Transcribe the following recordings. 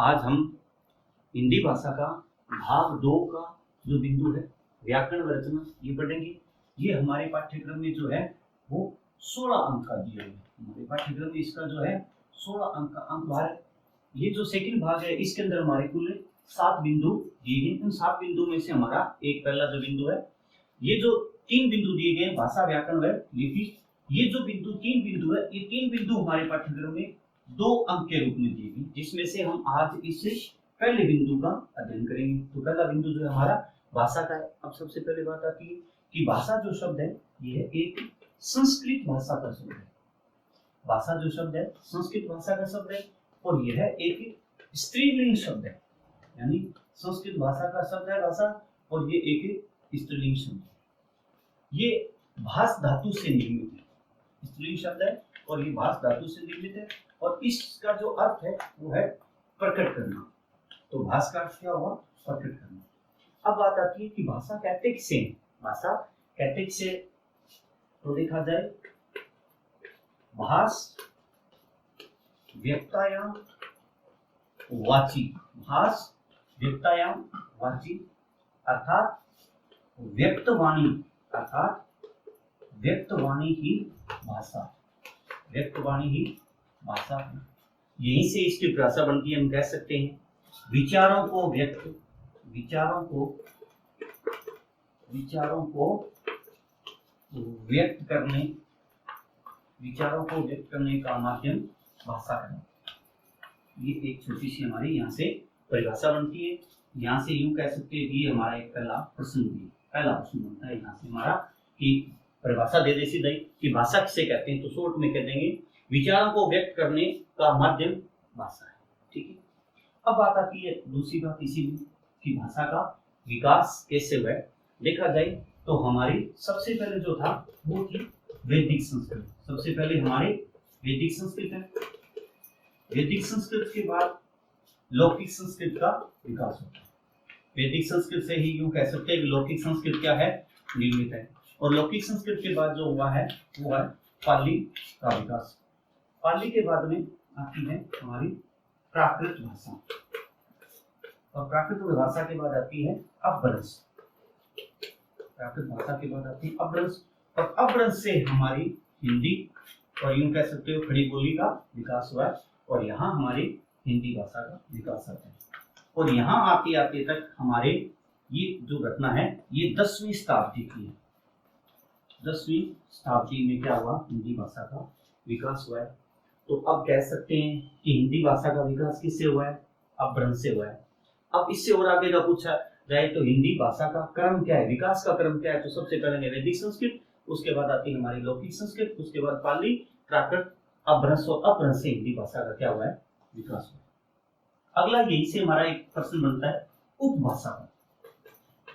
आज हम हिंदी भाषा का भाग 2 का जो बिंदु है व्याकरण व रचना ये पढ़ेंगे। ये हमारे पाठ्यक्रम में जो है वो 16 अंक का दिया है। हमारे पाठ्यक्रम में इसका जो है 16 अंक का अंक भाग है। ये जो सेकंड भाग है इसके अंदर हमारे कुल 7 बिंदु दिए गए। इन 7 बिंदु में से हमारा एक पहला जो बिंदु है, ये जो 3 बिंदु दिए गए भाषा व्याकरण व लिपि, ये जो बिंदु 3 बिंदु है, ये 3 बिंदु हमारे पाठ्यक्रम में 2 अंक के रूप में दिए गए, जिसमें से हम आज इस पहले बिंदु का अध्ययन करेंगे। तो पहला बिंदु जो है हमारा भाषा का है। अब सबसे पहले बात आती है कि भाषा जो शब्द है ये एक संस्कृत भाषा का शब्द है। भाषा जो शब्द है संस्कृत भाषा का शब्द है और यह एक स्त्रीलिंग शब्द है, यानी संस्कृत भाषा का शब्द है भाषा और ये एक स्त्रीलिंग शब्द है। ये भाष धातु से निर्मित है। स्त्रीलिंग शब्द है और ये भाष धातु से निर्मित है और इसका जो अर्थ है वो है प्रकट करना। तो भाष का अर्थ क्या हुआ? प्रकट करना। अब बात आती है कि भाषा कहते किसे? भाषा कहते किसे? तो देखा जाए भाष व्यक्तायाम वाची, भाष व्यक्तायाम वाची अर्थात व्यक्तवाणी, अर्थात व्यक्तवाणी ही भाषा, व्यक्तवाणी ही भाषा है। यहीं से इसकी भाषा बनती है। हम कह सकते हैं विचारों को व्यक्त, विचारों को व्यक्त करने, विचारों को व्यक्त करने का माध्यम भाषा है। ये एक छोटी सी हमारी यहाँ से परिभाषा बनती है। यहाँ से यूं कह सकते हैं कि हमारा एक पहला प्रश्न बनता है यहाँ से हमारा कि परिभाषा दे दे सीधा कि भाषा किसे कहते हैं। तो शॉर्ट में कह देंगे विचारों को व्यक्त करने का माध्यम भाषा है। ठीक है। अब बात आती है दूसरी बात इसी में कि भाषा का विकास कैसे हुआ। देखा जाए तो हमारी सबसे पहले जो था वो थी वैदिक संस्कृत। सबसे पहले हमारे वैदिक संस्कृत है। वैदिक संस्कृत के बाद लौकिक संस्कृत का विकास होता है। वैदिक संस्कृत से ही यूं कह सकते हैं कि लौकिक संस्कृत क्या है? निर्मित है। और लौकिक संस्कृत के बाद जो हुआ है वो है पाली का विकास। पाली के बाद में आती है हमारी प्राकृत भाषा और प्राकृत भाषा के बाद आती है अपभ्रंश। प्राकृत भाषा के बाद आती है अपभ्रंश और अपभ्रंश से हमारी हिंदी और यूं कह सकते हो खड़ी बोली का विकास हुआ है और यहाँ हमारी हिंदी भाषा का विकास आता है। और यहाँ आते आते तक हमारे ये जो घटना है ये 10वीं शताब्दी की है। 10वीं शताब्दी में क्या हुआ? हिंदी भाषा का विकास हुआ है। तो अब कह सकते हैं कि हिंदी भाषा का विकास किससे हुआ है? अपभ्रंश से हुआ है। अब इससे और आगे का पूछा जाए तो हिंदी भाषा का क्रम क्या है, विकास का क्रम क्या है? तो सबसे पहले वैदिक संस्कृत, उसके बाद आती है हमारी लौकिक संस्कृत, उसके बाद पाली, प्राकृत, अपभ्रंश और अपभ्रंश से हिंदी भाषा का क्या हुआ है? विकास हुआ। अगला यहीं से हमारा एक प्रश्न बनता है उपभाषा का।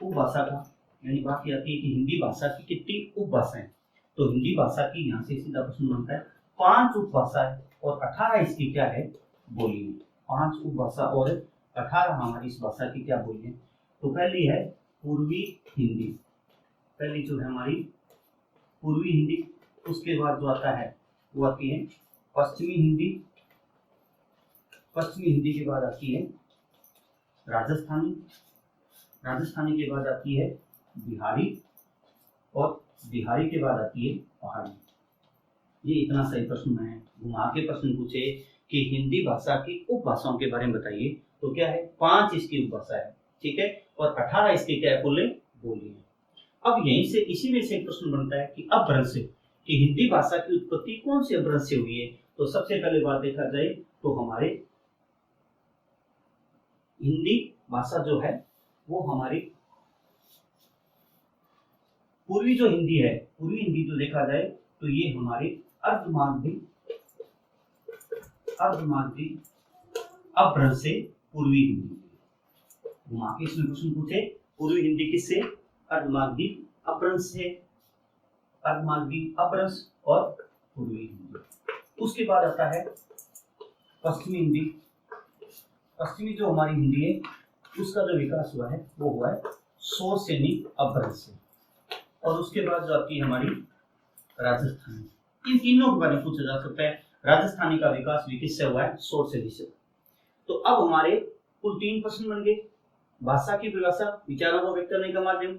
उपभाषा का यानी बात ये आती है कि हिंदी भाषा की कितनी उपभाषाएं। तो हिंदी भाषा की यहाँ से सीधा प्रश्न बनता है 5 उपभाषाएं और 18 इसकी क्या है? बोली है। 5 उपभाषा और 18 हमारी इस भाषा की क्या बोली है? तो पहली है पूर्वी हिंदी। पहली जो है हमारी पूर्वी हिंदी। उसके बाद जो आता है वो आती है पश्चिमी हिंदी। पश्चिमी हिंदी के बाद आती है राजस्थानी। राजस्थानी के बाद आती है बिहारी और बिहारी के बाद आती है पहाड़ी। ये इतना सही प्रश्न है। घुमा के प्रश्न पूछे कि हिंदी भाषा की उपभाषाओं के बारे में बताइए तो क्या है? 5 इसकी उपभाषा है, ठीक है, और 18 इसके क्या है? बोली है। अब यहीं से इसी में से एक प्रश्न बनता है कि अपभ्रंश से कि हिंदी भाषा की उत्पत्ति कौन से अपभ्रंश से हुई है। तो सबसे पहले बात देखा जाए तो हमारे हिंदी भाषा जो है वो हमारी पूर्वी जो हिंदी है, पूर्वी हिंदी जो देखा जाए तो ये हमारी अर्धमागधी अपभ्रंश से पूर्वी हिंदी। घुमा के इसमें प्रश्न पूछे पूर्वी हिंदी किससे? अर्धमागधी अपभ्रंश से, अर्धमागधी अपभ्रंश और पूर्वी हिंदी। उसके बाद आता है पश्चिमी हिंदी। पश्चिमी जो हमारी हिंदी है उसका जो विकास हुआ है वो हुआ है शोरसेनी अपभ्रंश से। और उसके बाद जो आती है हमारी राजस्थानी। इन तीनों के बारे में पूछा जा सकता है। राजस्थानी का विकास भी किससे हुआ है? शोरसेनी से। तो अब हमारे कुल 3 प्रश्न बन गए। भाषा की परिभाषा, विचारों को व्यक्त करने का माध्यम,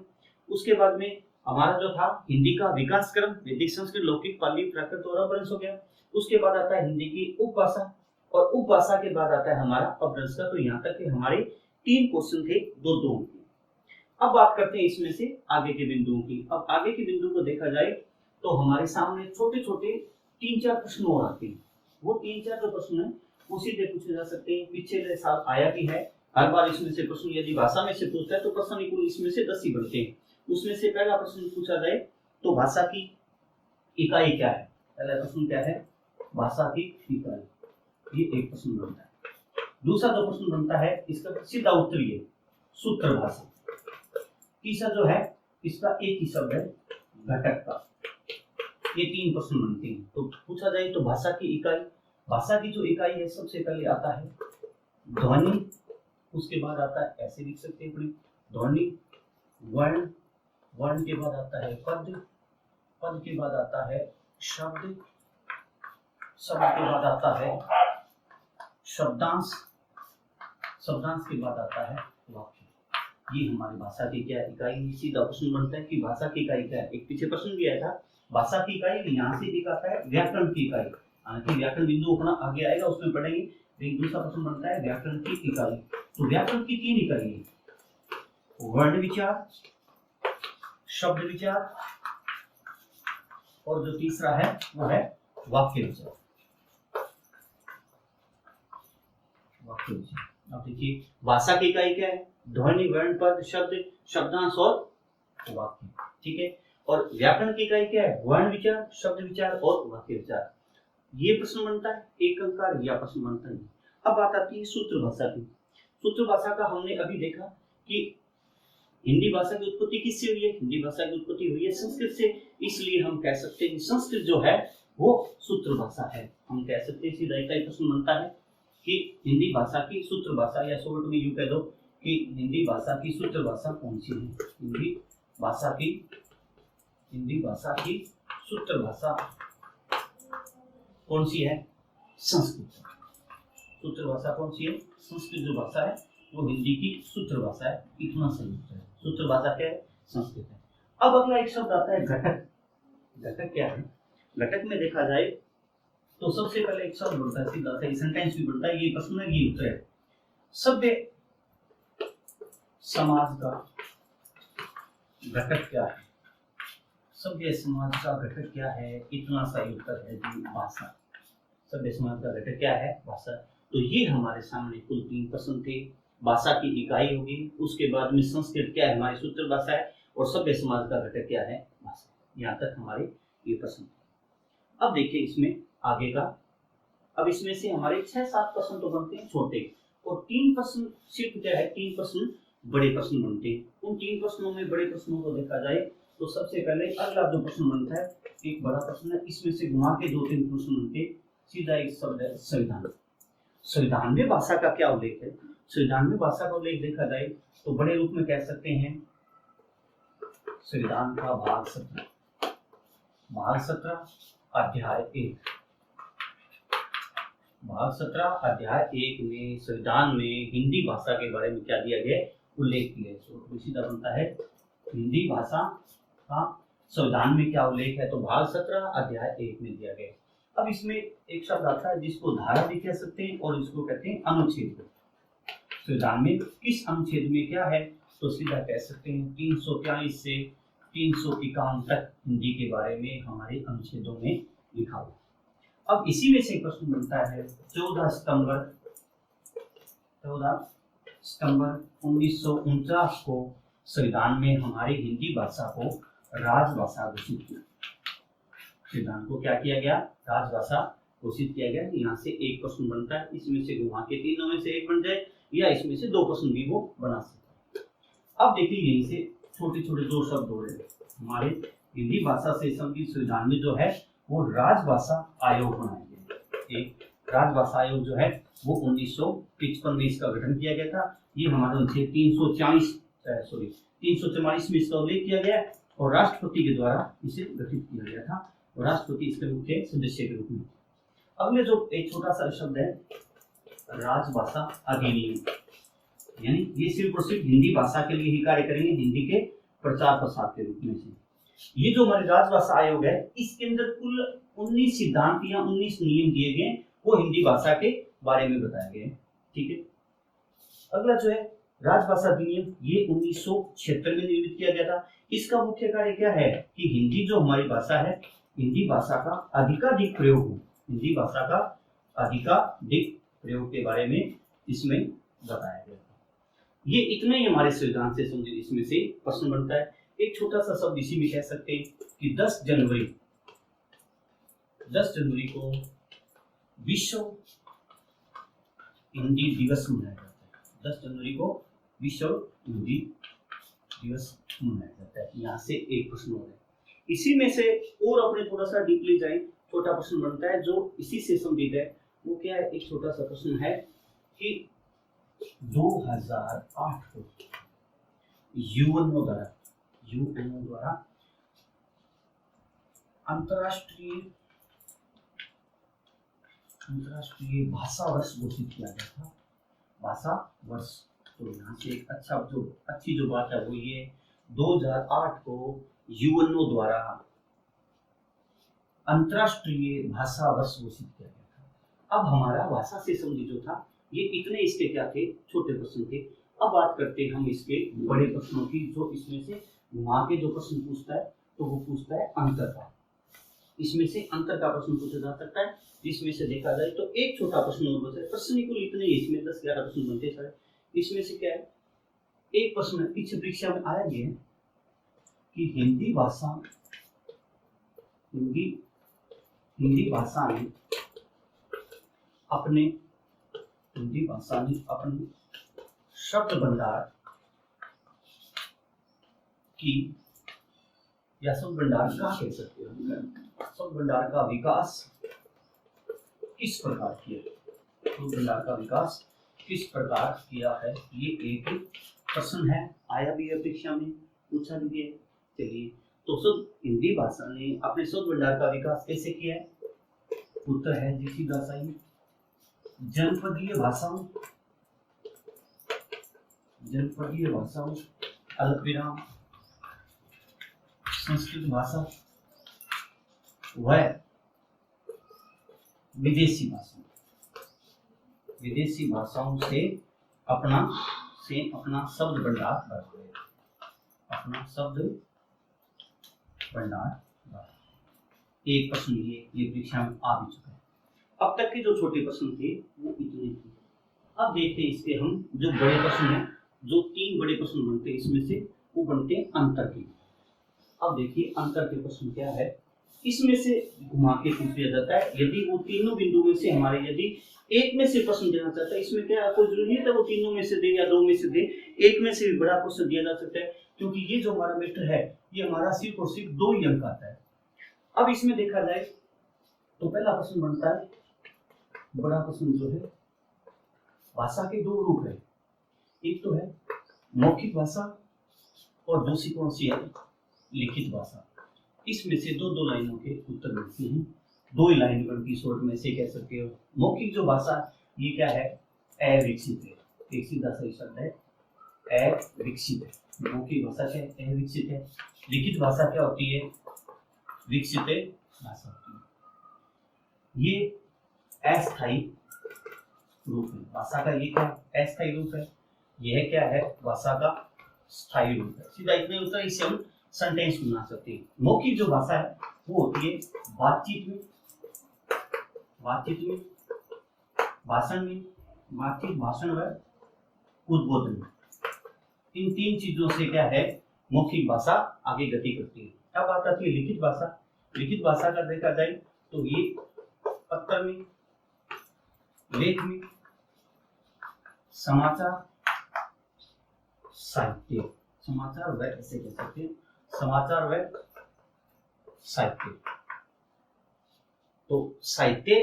उसके बाद में हमारा जो था हिंदी का विकास क्रम, वैदिक, संस्कृत, लौकिक, पाली, प्राकृत और अपभ्रंश हो गया। उसके बाद आता है हिंदी की उपभाषा, और उपभाषा के बाद आता है हमारा अपभ्रंश का। तो यहाँ तक के हमारे 3 क्वेश्चन थे 2-2 के। अब बात करते हैं इसमें से आगे के बिंदुओं की। अब आगे के बिंदु को देखा जाए तो हमारे सामने छोटे छोटे 3-4 प्रश्न और आते हैं। वो 3-4 जो प्रश्न है वो सीधे पूछे जा सकते हैं। पिछले साल आया भी है, हर बार इसमें से प्रश्न यदि भाषा में से पूछता है तो प्रश्न कुल इसमें से 10 ही बनते हैं। उसमें से पहला प्रश्न पूछा जाए तो भाषा की इकाई क्या है। पहला प्रश्न क्या है, भाषा की इकाई, ये एक प्रश्न बनता है। दूसरा जो प्रश्न बनता है इसका सीधा उत्तर ये सूत्र भाषा। तीसरा जो है इसका एक ही शब्द है घटक का। ये 3 प्रश्न बनते हैं। तो पूछा जाए तो भाषा की इकाई, भाषा की जो इकाई है सबसे पहले आता है ध्वनि, उसके बाद आता है, ऐसे लिख सकते हैं ध्वनि, वर्ण, वर्ण के बाद आता है पद, पद के बाद आता है शब्द, शब्द के बाद आता है शब्दांश, शब्दांश के बाद आता है वाक्य। ये हमारी भाषा की क्या इकाई है। सीधा प्रश्न बनता है कि भाषा की इकाई क्या है। एक पीछे प्रश्न भी आया था भाषा की इकाई, यहाँ से दिखाता है व्याकरण की इकाई। हालांकि व्याकरण बिंदु अपना आगे आएगा, उसमें पढ़ेंगे। लेकिन दूसरा प्रश्न बनता है व्याकरण की इकाई। तो व्याकरण की 3 इकाई है, वर्ण विचार, शब्द विचार, और जो तीसरा है वो है वाक्य विचार। वाक्य विचार। अब देखिए भाषा की इकाई क्या है, ध्वनि, वर्ण, पद, शब्द, शब्दांश और वाक्य, ठीक है। और व्याकरण की इकाई क्या है, वर्ण विचार, शब्द विचार और वाक्य विचार। ये प्रश्न बनता है, एक अंक का यह प्रश्न बनता है। अब बात आती है सूत्र भाषा की। सूत्र भाषा का हमने अभी देखा कि हिंदी भाषा की उत्पत्ति किससे हुई है, हिंदी भाषा की उत्पत्ति हुई है संस्कृत से। इसलिए हम कह सकते हैं कि संस्कृत जो है वो सूत्र भाषा है। हम कह सकते हैं सीधा एक प्रश्न बनता है कि हिंदी भाषा की सूत्र भाषा, या शॉर्ट में यूं कह दो कि हिंदी भाषा की सूत्र भाषा कौन सी है। हिंदी भाषा की सूत्र भाषा कौन सी है, संस्कृत। सूत्र भाषा कौन सी है, संस्कृत जो भाषा है वो हिंदी की सूत्र भाषा है। इतना सही उत्तर है। सूत्र भाषा क्या है, संस्कृत है। अब अगला एक शब्द आता है घटक। घटक क्या है, घटक में देखा जाए तो सबसे पहले एक शब्द बनता है, सीधा सा सेंटेंस भी बनता है। ये प्रश्न है, ये उत्तर है। सभ्य समाज का घटक क्या है, सभ्य समाज का घटक क्या है, इतना सही उत्तर है जी भाषा। सभ्य समाज का घटक क्या है, भाषा। तो ये हमारे सामने कुल 3 प्रश्न थे। भाषा की इकाई होगी, उसके बाद में संस्कृत क्या है, हमारी सूत्र भाषा है, और सभ्य समाज का घटक क्या है, भाषा। यहाँ तक हमारे ये प्रश्न थे। अब देखिए इसमें आगे का। अब इसमें से हमारे 6-7 प्रश्न तो बनते हैं छोटे, और 3 प्रश्न सिर्फ क्या है, 3 प्रश्न बड़े प्रश्न बनते हैं। उन 3 प्रश्नों में बड़े प्रश्नों को देखा जाए तो सबसे पहले अगला जो प्रश्न बनता है एक बड़ा प्रश्न है। इसमें से घुमा के 2-3 प्रश्न बनते। सीधा एक शब्द है संविधान। संविधान में भाषा का क्या उल्लेख है, संविधान में भाषा का उल्लेख देखा जाए तो बड़े रूप में कह सकते हैं संविधान का भाग 17 अध्याय 1। भाग 17 अध्याय 1 में संविधान में हिंदी भाषा के बारे में क्या दिया गया, उल्लेख किया है। तो सीधा बनता है हिंदी भाषा का संविधान में क्या उल्लेख है, तो भाग 17 अध्याय 1 में दिया गया। अब इसमें एक शब्द आता है जिसको धारा भी कह सकते हैं और इसको कहते हैं अनुच्छेद। संविधान में किस अनुच्छेद में क्या है, तो सीधा कह सकते हैं 343 से 351 तक हिंदी के बारे में हमारे अनुच्छेदों में लिखा हुआ। अब इसी में से एक प्रश्न बनता है 14 सितंबर 1949 को संविधान में हमारी हिंदी भाषा को राजभाषा घोषित किया। संविधान को क्या किया गया, राजभाषा घोषित किया गया। यहाँ से एक प्रश्न बनता है, इसमें से घुमा के तीनों में से एक बन जाए, या इसमें से 2 प्रश्न भी वो बना सकते हैं। अब देखिए यहीं से छोटे छोटे 2 शब्द हो रहे हैं। हमारे हिंदी भाषा से संबंधित संविधान में जो है वो राजभाषा आयोग बनाया गया। एक राजभाषा आयोग जो है वो 1955 में इसका गठन किया गया था। ये हमारे अनुच्छेद 344 में इसका उल्लेख किया गया और राष्ट्रपति के द्वारा इसे गठित किया गया था, और राष्ट्रपति इसके मुख्य सदस्य के रूप में। अगले जो एक छोटा सा शब्द है राजभाषा अधिनियम, यानी ये सिर्फ और सिर्फ हिंदी भाषा के लिए ही कार्य करेंगे, हिंदी के प्रचार प्रसार के रूप में से। ये जो हमारे राजभाषा आयोग है, इसके अंदर कुल 19 सिद्धांत या 19 नियम दिए गए, वो हिंदी भाषा के बारे में बताया गया है। ठीक है, अगला जो है राजभाषा अधिनियम, ये 1976 में निर्मित किया गया था। इसका मुख्य कार्य क्या है कि हिंदी जो हमारी भाषा है, हिंदी भाषा का अधिकाधिक प्रयोग हो, हिंदी भाषा का अधिकाधिक प्रयोग के बारे में इसमें बताया गया। ये इतने ही हमारे संविधान से संबंधित इसमें से प्रश्न बनता है। एक छोटा सा शब्द इसी में कह सकते हैं कि 10 जनवरी को विश्व हिंदी दिवस मनाया जाता है। 10 जनवरी को विश्व हिंदी दिवस मनाया जाता है। यहाँ से एक प्रश्न हो रहा है। इसी में से और अपने थोड़ा सा डीपली जाए, छोटा प्रश्न बनता है जो इसी से संबंधित है। वो क्या है, एक छोटा सा प्रश्न है कि 2008 को यूएनओ द्वारा अंतरराष्ट्रीय भाषा वर्ष घोषित किया गया था। भाषा वर्ष, तो यहाँ से एक अच्छी जो बात है वो ये 2008 को यूएनओ द्वारा अंतरराष्ट्रीय भाषा वर्ष घोषित किया गया था। अब हमारा भाषा से संबंधित जो था, ये इतने इसके क्या थे, छोटे प्रश्न थे। अब बात करते हैं हम इसके बड़े प्रश्नों की, जो इसमें से घुमा के जो प्रश्न पूछता है, तो वो पूछता है अंतर का। इसमें से अंतर का प्रश्न पूछा जा सकता है। इसमें से देखा जाए तो एक छोटा प्रश्न और बचा है। प्रश्न कुल इतने ही, इसमें 10-11 प्रश्न बनते हैं सारे। इसमें से क्या है, एक प्रश्न पीछे परीक्षा में आया ये कि हिंदी भाषा ने अपने शब्द भंडार की, या शब्द भंडार का कह सकते हो, शब्द भंडार का विकास किस प्रकार किया, शब्द भंडार का विकास किस प्रकार किया है, ये एक प्रश्न है। आया भी है परीक्षा में, पूछा भी है। चलिए, तो हिंदी भाषा ने अपने शब्द भंडार का विकास कैसे किया है? उत्तर है जी सीधा सही, जनपदीय भाषाओं अल्पविराम संस्कृत भाषा व विदेशी भाषाओं से अपना शब्द भंडार बढ़ाए, एक प्रश्न ये परीक्षा में आ भी चुका है। अब तक के जो छोटे प्रश्न थे वो इतने थे। अब देखते हैं इसके हम जो बड़े प्रश्न हैं, जो 3 बड़े प्रश्न बनते हैं इसमें से, वो बनते हैं अंतर के। अब देखिए अंतर के प्रश्न क्या है, इसमें से घुमा के पूछ लिया जाता है। यदि वो तीनों बिंदु में से हमारे यदि एक में से प्रश्न देना चाहता है, इसमें क्या कोई जरूरी नहीं है वो तीनों में से दे या 2 में से दे, एक में से भी बड़ा क्वेश्चन दिया जा सकता है, क्योंकि ये जो हमारा मैटर है ये हमारा सिर्फ और सिर्फ 2 ही अंक आता है। अब इसमें देखा जाए तो पहला प्रश्न बनता है, बड़ा प्रश्न जो है, भाषा के 2 रूप है, एक तो है मौखिक भाषा और दूसरी कौन सी है, लिखित भाषा। इसमें से 2 लाइनों के उत्तर बनते हैं, 2 ही लाइन बनती शॉर्ट में से कह सकते हो। मौखिक जो भाषा ये क्या है, अविकसित है, एक सीधा सही शब्द है अविकसित है। मौखिक भाषा क्या है, अविकसित है। लिखित भाषा क्या होती है, विकसित भाषा होती है। ये अस्थायी रूप है भाषा का, ये क्या अस्थायी रूप है, यह क्या है भाषा का स्थायी रूप है। सीधा इतने उत्तर, इससे हम सेंटेंस बना सकते हैं। मौखिक जो भाषा है वो होती है बातचीत में, भाषण व उद्बोधन में। इन 3 चीजों से क्या है, मौखिक भाषा आगे गति करती है। अब बात आती है लिखित भाषा। लिखित भाषा का देखा जाए तो ये पत्र में, लेख में, समाचार, साहित्य, समाचार व ऐसे कह सकते हैं, समाचार व साहित्य। तो साहित्य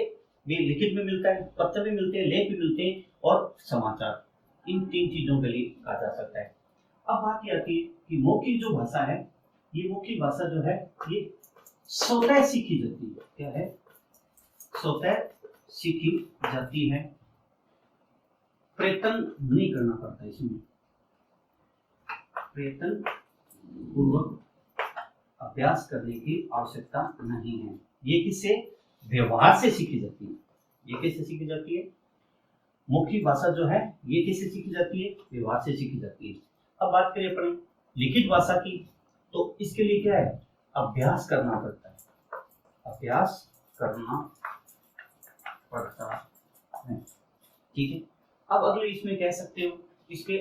भी लिखित में मिलता है, पत्र भी मिलते हैं, लेख भी मिलते हैं, और समाचार, इन 3 चीजों के लिए कहा जा सकता है। अब बात यह आती है कि मौखिक जो भाषा है, ये मौखिक भाषा जो है ये स्वतः सीखी जाती है। क्या है, स्वतः सीखी जाती है। प्रयत्न नहीं करना पड़ता, इसमें प्रयत्न पूर्वक अभ्यास करने की आवश्यकता नहीं है। ये किससे? व्यवहार से सीखी जाती है। ये कैसे सीखी जाती है? मौखिक भाषा जो है ये कैसे सीखी जाती है? व्यवहार से सीखी जाती है। अब बात करें अपन लिखित भाषा की, तो इसके लिए क्या है? अभ्यास करना पड़ता है, अभ्यास करना पड़ता है। ठीक है। अब अगले इसमें कह सकते हो इसके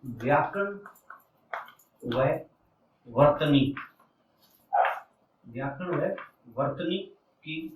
व्याकरण व वर्तनी, व्याकरण व वर्तनी की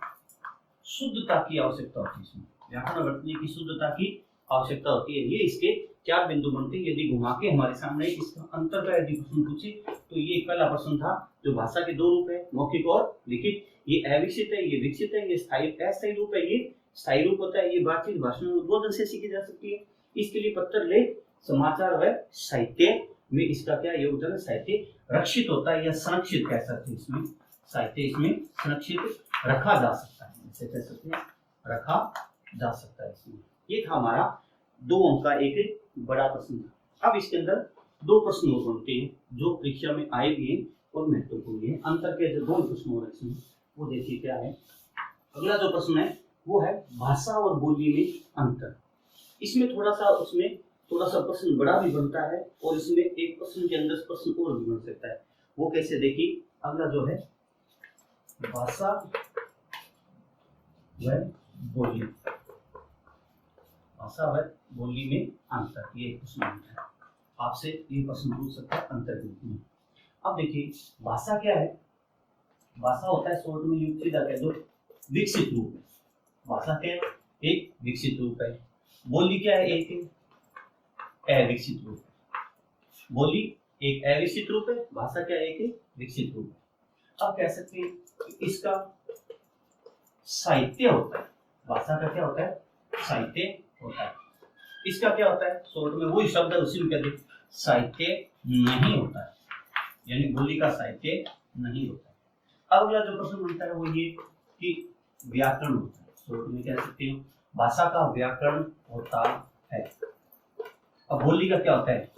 शुद्धता की आवश्यकता होती है। इसमें व्याकरण वर्तनी की शुद्धता की आवश्यकता होती है। ये इसके 4 बिंदु बनते हैं। यदि घुमा के हमारे सामने इसका अंतर का यदि प्रश्न पूछे तो ये पहला प्रश्न था जो भाषा के 2 रूप है, मौखिक और लिखित। ये अविकसित है, ये विकसित है, ये स्थायी अस्थायी रूप है, ये स्थायी रूप होता है। ये बातचीत भाषण उद्बोधन से सीखी जा सकती है। इसके लिए पत्र लेख समाचार व साहित्य में इसका क्या योगदान? साहित्य रक्षित होता है या संरक्षित कह सकते हैं। इसमें साहित्य इसमें संरक्षित रखा जा सकता है, इसे कह सकते हैं रखा जा सकता है। इसमें ये था हमारा 2 अंक का एक बड़ा प्रश्न था। अब इसके अंदर 2 प्रश्न और बनते हैं जो परीक्षा में आए भी हैं और महत्वपूर्ण है। अंतर के जो 2 प्रश्न हो रहे हैं वो देखिए क्या है। अगला जो प्रश्न है वो है भाषा और बोली में अंतर। इसमें थोड़ा सा प्रश्न बड़ा भी बनता है और इसमें एक प्रश्न के अंदर प्रश्न और भी बन सकता है। वो कैसे? देखिए अगला जो है भाषा व बोली, भाषा व बोली में अंतर, ये प्रश्न बनता है। आपसे ये प्रश्न पूछ सकता है अंतर के रूप में। अब देखिए भाषा क्या है? भाषा होता है शॉर्ट में यूं सीधा कह दो विकसित रूप है। भाषा क्या है? एक विकसित रूप है। बोली क्या है? एक अविकसित रूप है। बोली एक अविकसित रूप है, भाषा क्या है? एक विकसित रूप है। अब कह सकते हैं कि इसका साहित्य होता है। भाषा का क्या होता है? साहित्य होता है। इसका क्या होता है? शॉर्ट में वही शब्द है उसी में कहते साहित्य नहीं होता है, यानी बोली का साहित्य नहीं होता है। अब अगला जो प्रश्न बनता है वो ये कि व्याकरण होता है। शॉर्ट में कह सकते हो भाषा का व्याकरण होता है। अब बोली का क्या होता है?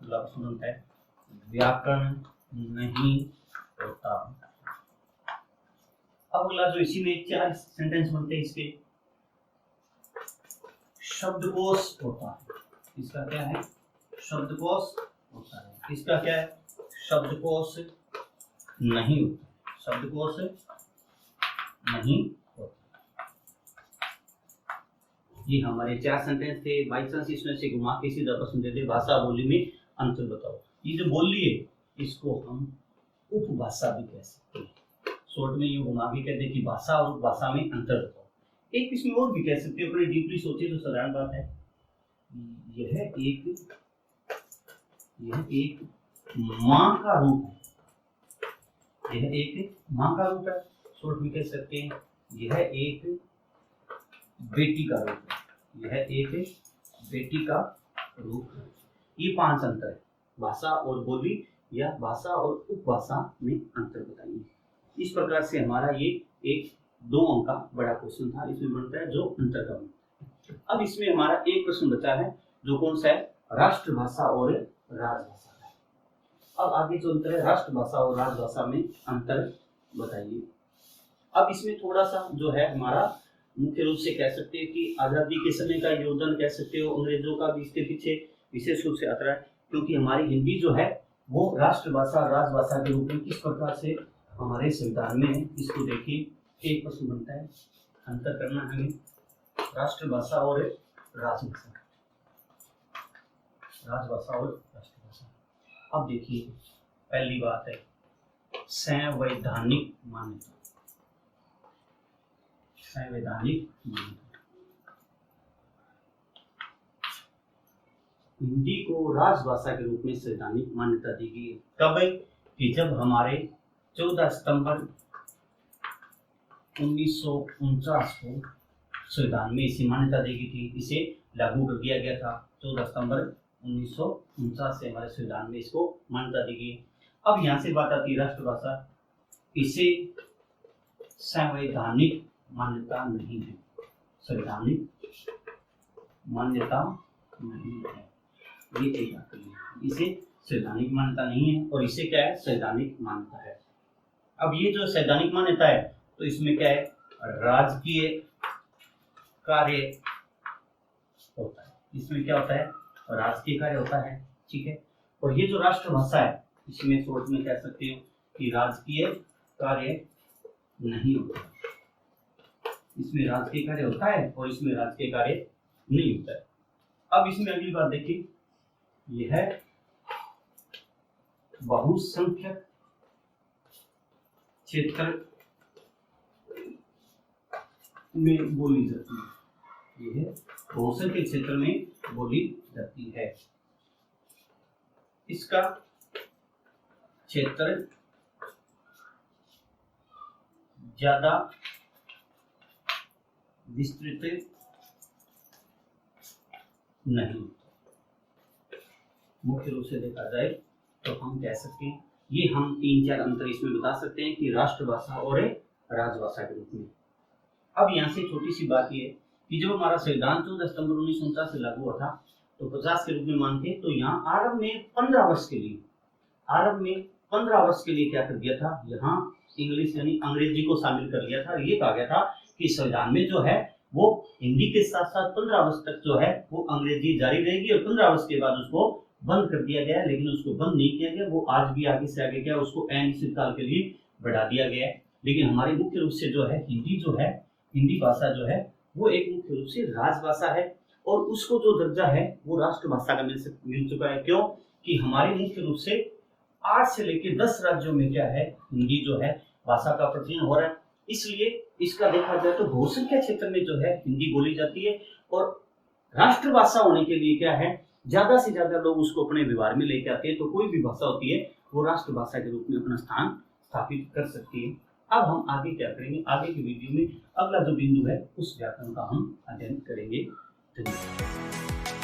अगला प्रश्न बनता है व्याकरण नहीं होता। अब अगला जो इसी में 4 सेंटेंस बनते हैं इसके, शब्दकोश होता है। इसका क्या है? शब्दकोश होता है। इसका क्या है? शब्दकोश नहीं होता, शब्दकोश नहीं होता। ये हमारे 4 सेंटेंस थे। बाई चांस इसमें से घुमा के सीधा प्रश्न दे दे भाषा बोली में अंतर बताओ। ये जो बोली है इसको हम उपभाषा भी कह सकते हैं। शॉर्ट में यूं घुमा के कहते कि भाषा और भाषा में अंतर बताओ। एक इसमें और भी कह सकते हो, अपने डीपली सोचे तो साधारण बात है। यह एक माँ का रूप है। यह एक माँ का रूप है। शॉर्ट में कह सकते हैं यह एक बेटी का रूप है। यह एक बेटी का रूप है। ये 5 अंतर है भाषा और बोली या भाषा और उपभाषा में अंतर बताइए। इस प्रकार से हमारा ये एक 2 अंक का बड़ा क्वेश्चन था। इसमें बनता है जो अंतर का बनता है। अब इसमें हमारा एक प्रश्न बचा है जो कौन सा है? राष्ट्रभाषा और राजभाषा है। अब आगे जो अंतर है राष्ट्रभाषा और राजभाषा में अंतर बताइए। अब इसमें थोड़ा सा जो है हमारा मुख्य रूप से कह सकते हैं कि आजादी के समय का योगदान कह सकते हो। अंग्रेजों का भी इसके पीछे विशेष रूप से आता है, क्योंकि हमारी हिंदी जो है वो राष्ट्रभाषा राजभाषा के रूप में किस प्रकार से हमारे संविधान में है। इसको देखिए, एक प्रश्न बनता है अंतर करना हमें राष्ट्रभाषा और राजभाषा, राजभाषा और राष्ट्रभाषा। अब देखिए पहली बात है संवैधानिक मान्यता। संवैधानिक मान्यता हिंदी को राजभाषा के रूप में संवैधानिक मान्यता दी गई है। कब? कि जब हमारे 14 सितंबर 1949 को संविधान में इसे मान्यता दी गई थी, इसे लागू कर दिया गया था। 14 सितंबर 1949 से हमारे संविधान में इसको मान्यता दी गई। अब यहाँ से बात आती है राष्ट्रभाषा, इसे संवैधानिक मान्यता नहीं है। संवैधानिक मान्यता नहीं है। ये एक आकलन है, इसे सैद्धांतिक मान्यता नहीं है और इसे क्या है, सैद्धांतिक मान्यता है। अब ये जो सैद्धांतिक मान्यता है तो इसमें क्या है, राजकीय कार्य होता है। इसमें क्या होता है, राजकीय कार्य होता है, ठीक है। और ये जो राष्ट्रभाषा है इसमें शॉर्ट में कह सकते हो कि राजकीय कार्य नहीं होता। इसमें राजकीय कार्य होता है और इसमें राजकीय कार्य नहीं होता है। अब इसमें अगली बात देखिए, यह बहुसंख्यक क्षेत्र में बोली जाती है। यह बहुसंख्यक क्षेत्र में बोली जाती है। इसका क्षेत्र ज्यादा विस्तृत नहीं। मुख्य रूप से देखा जाए तो हम कह सकते हैं, ये हम 3-4 अंतर इसमें बता सकते हैं कि राष्ट्रभाषा और राजभाषा के रूप में। अब यहाँ से छोटी सी बात ये है कि जब हमारा संविधान 14 सितंबर 1949 से लागू हुआ था तो 50 के रूप में मानते, तो यहाँ आरंभ में 15 वर्ष के लिए क्या कर दिया था, यहाँ इंग्लिश यानी अंग्रेजी को शामिल कर लिया था। और ये कहा गया था कि संविधान में जो है वो हिंदी के साथ साथ 15 वर्ष तक जो है वो अंग्रेजी जारी रहेगी और 15 वर्ष के बाद उसको बंद कर दिया गया है। लेकिन उसको बंद नहीं किया गया, वो आज भी आगे से आगे क्या उसको अनिश्चित काल के लिए बढ़ा दिया गया है। लेकिन हमारी मुख्य रूप से जो है हिंदी भाषा जो है वो एक मुख्य रूप से राजभाषा है और उसको जो दर्जा है वो राष्ट्रभाषा का मिल चुका है। क्यों कि हमारे मुख्य रूप से 8 से लेकर 10 राज्यों में क्या है, हिंदी जो है भाषा का प्रचलन हो रहा है। इसलिए इसका देखा जाए तो बहुसंख्यक क्षेत्र में जो है हिंदी बोली जाती है और राष्ट्रभाषा होने के लिए क्या है, ज्यादा से ज्यादा लोग उसको अपने व्यवहार में लेके आते हैं। तो कोई भी भाषा होती है वो राष्ट्रभाषा के रूप में अपना स्थान स्थापित कर सकती है। अब हम आगे क्या करेंगे, आगे की वीडियो में अगला जो बिंदु है उस व्याकरण का हम अध्ययन करेंगे। धन्यवाद।